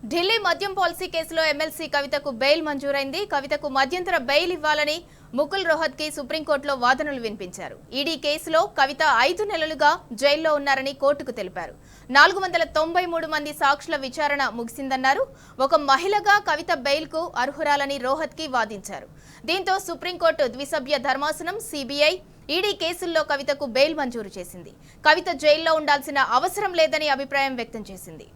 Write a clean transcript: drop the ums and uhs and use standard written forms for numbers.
ఢిల్లీ మద్యం పాలసీ కేసులో ఎమ్మెల్సీ కవితకు బెయిల్ మంజూరైంది. కవితకు మధ్యంతర బెయిల్ ఇవ్వాలని ముకుల్ రోహత్గి సుప్రీంకోర్టులో వాదనలు వినిపించారు. ఈడీ కేసులో కవిత 5 నెలలుగా జైల్లో ఉన్నారని కోర్టుకు తెలిపారు. 493 మంది సాక్షుల విచారణ ముగిసిందన్నారు. ఒక మహిళగా కవిత బెయిల్కు అర్హురాలని రోహత్గి వాదించారు. దీంతో సుప్రీంకోర్టు ద్విసభ్య ధర్మాసనం సిబిఐ ఈడీ కేసుల్లో కవితకు బెయిల్ మంజూరు చేసింది. కవిత జైల్లో ఉండాల్సిన అవసరం లేదని అభిప్రాయం వ్యక్తం చేసింది.